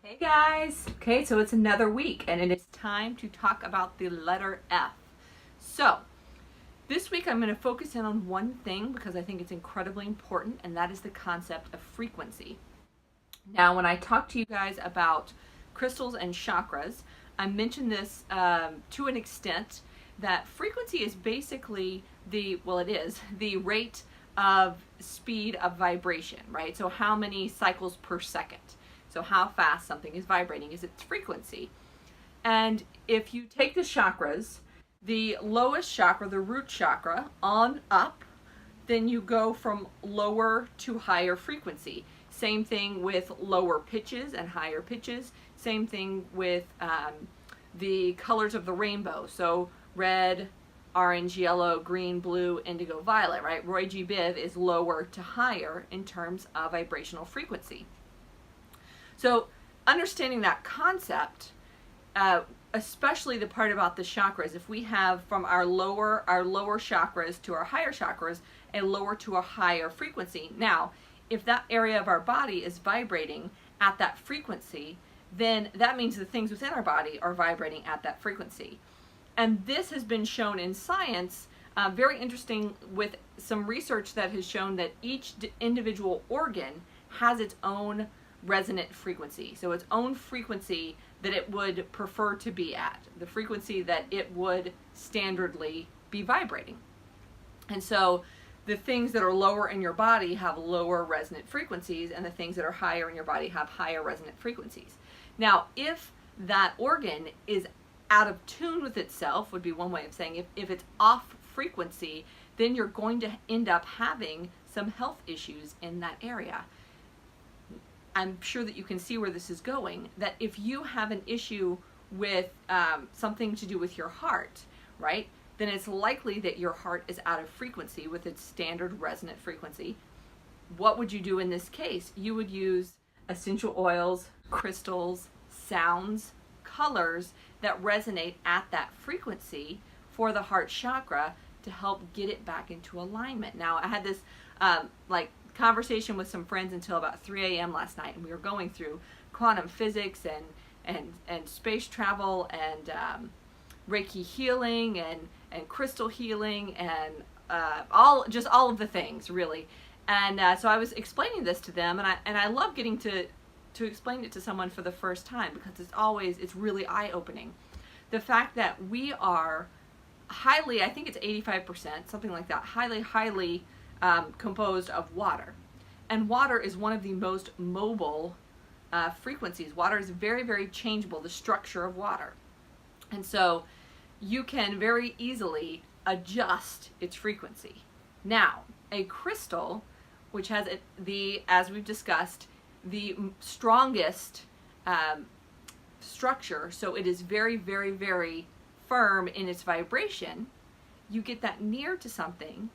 Hey guys! Okay, so it's another week and it is time to talk about the letter F. So, this week I'm going to focus in on one thing because I think it's incredibly important, and that is the concept of frequency. Now, when I talk to you guys about crystals and chakras, I mentioned this to an extent that frequency is basically the rate of speed of vibration, right? So how many cycles per second. So how fast something is vibrating is its frequency. And if you take the chakras, the lowest chakra, the root chakra, on up, then you go from lower to higher frequency. Same thing with lower pitches and higher pitches. Same thing with the colors of the rainbow. So red, orange, yellow, green, blue, indigo, violet, right? Roy G. Biv is lower to higher in terms of vibrational frequency. So understanding that concept, especially the part about the chakras, if we have from our lower chakras to our higher chakras, a lower to a higher frequency. Now, if that area of our body is vibrating at that frequency, then that means the things within our body are vibrating at that frequency. And this has been shown in science, very interesting, with some research that has shown that each individual organ has its own resonant frequency. So its own frequency that it would prefer to be at, the frequency that it would standardly be vibrating. And so the things that are lower in your body have lower resonant frequencies, and the things that are higher in your body have higher resonant frequencies. Now, if that organ is out of tune with itself, would be one way of saying, if it's off frequency, then you're going to end up having some health issues in that area. I'm sure that you can see where this is going, that if you have an issue with something to do with your heart, right, then it's likely that your heart is out of frequency with its standard resonant frequency. What would you do in this case? You would use essential oils, crystals, sounds, colors that resonate at that frequency for the heart chakra to help get it back into alignment. Now, I had this conversation with some friends until about 3 a.m. last night, and we were going through quantum physics and space travel and Reiki healing and crystal healing and all of the things, really. And so I was explaining this to them, and I love getting to explain it to someone for the first time, because it's really eye-opening. The fact that we are highly, I think it's 85%, something like that, highly composed of water. And water is one of the most mobile frequencies. Water is very, very changeable, the structure of water. And so you can very easily adjust its frequency. Now, a crystal, which has as we've discussed, the strongest structure, so it is very, very, very firm in its vibration, you get that near to something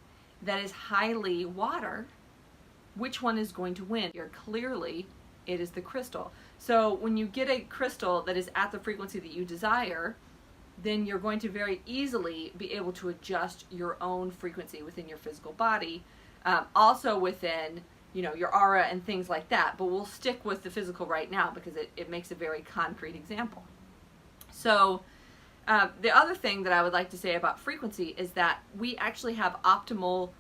that is highly water, which one is going to win? Clearly, it is the crystal. So when you get a crystal that is at the frequency that you desire, then you're going to very easily be able to adjust your own frequency within your physical body, also within your aura and things like that. But we'll stick with the physical right now because it makes a very concrete example. So the other thing that I would like to say about frequency is that we actually have optimal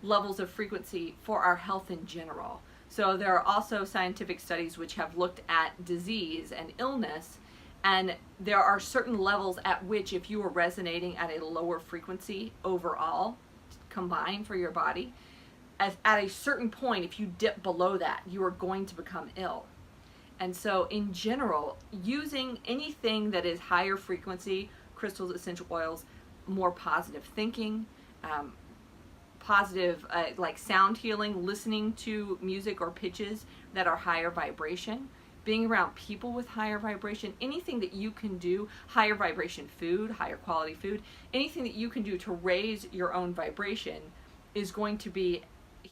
levels of frequency for our health in general. So there are also scientific studies which have looked at disease and illness, and there are certain levels at which, if you are resonating at a lower frequency overall combined for your body, at a certain point, if you dip below that, you are going to become ill. And so in general, using anything that is higher frequency, crystals, essential oils, more positive thinking, positive like sound healing, listening to music or pitches that are higher vibration, being around people with higher vibration, anything that you can do, higher vibration food, higher quality food, anything that you can do to raise your own vibration is going to be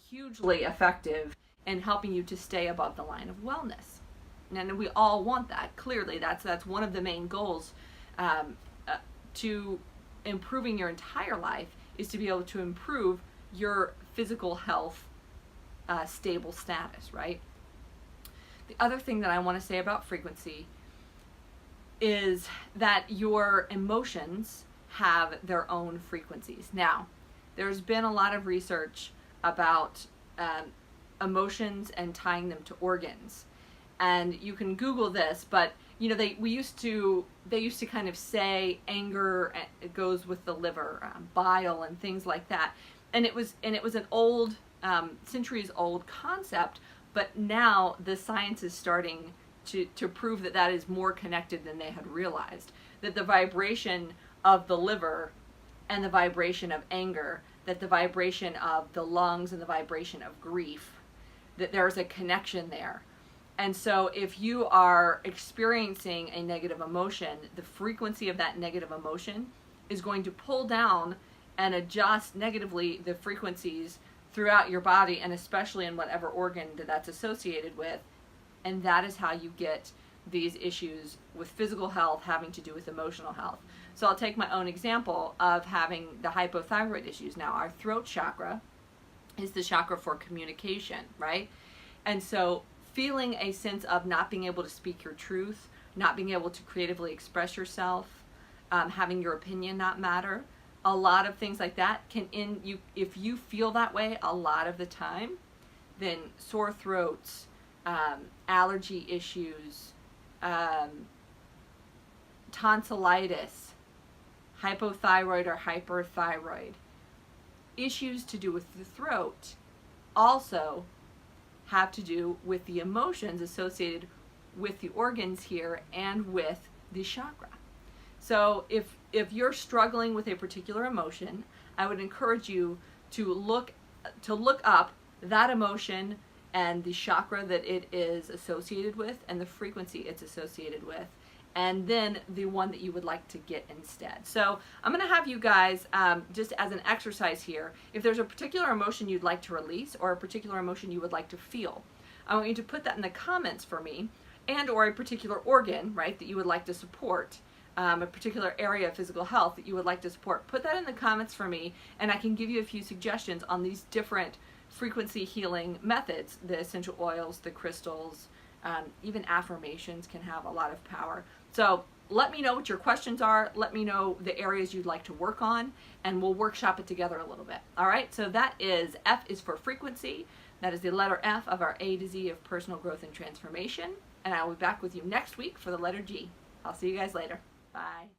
hugely effective in helping you to stay above the line of wellness. And we all want that. Clearly, that's one of the main goals to improving your entire life, is to be able to improve your physical health stable status, right? The other thing that I want to say about frequency is that your emotions have their own frequencies. Now, there's been a lot of research about emotions and tying them to organs, and you can Google this, but you know, they used to kind of say anger, it goes with the liver, bile and things like that, and it was an old, centuries old concept, but now the science is starting to prove that that is more connected than they had realized, that the vibration of the liver and the vibration of anger, that the vibration of the lungs and the vibration of grief, that there's a connection there. And so if you are experiencing a negative emotion, the frequency of that negative emotion is going to pull down and adjust negatively the frequencies throughout your body, and especially in whatever organ that that's associated with. And that is how you get these issues with physical health having to do with emotional health. So I'll take my own example of having the hypothyroid issues. Now, our throat chakra is the chakra for communication, right? And so feeling a sense of not being able to speak your truth, not being able to creatively express yourself, having your opinion not matter, a lot of things like that can if you feel that way a lot of the time, then sore throats, allergy issues, tonsillitis, hypothyroid or hyperthyroid, issues to do with the throat also have to do with the emotions associated with the organs here and with the chakra. So if you're struggling with a particular emotion, I would encourage you to look up that emotion and the chakra that it is associated with and the frequency it's associated with, and then the one that you would like to get instead. So I'm going to have you guys, just as an exercise here, if there's a particular emotion you'd like to release or a particular emotion you would like to feel, I want you to put that in the comments for me, and or a particular organ, right, that you would like to support, a particular area of physical health that you would like to support. Put that in the comments for me, and I can give you a few suggestions on these different frequency healing methods, the essential oils, the crystals, even affirmations can have a lot of power. So let me know what your questions are. Let me know the areas you'd like to work on, and we'll workshop it together a little bit. All right, so that is F is for frequency. That is the letter F of our A to Z of personal growth and transformation. And I will be back with you next week for the letter G. I'll see you guys later. Bye.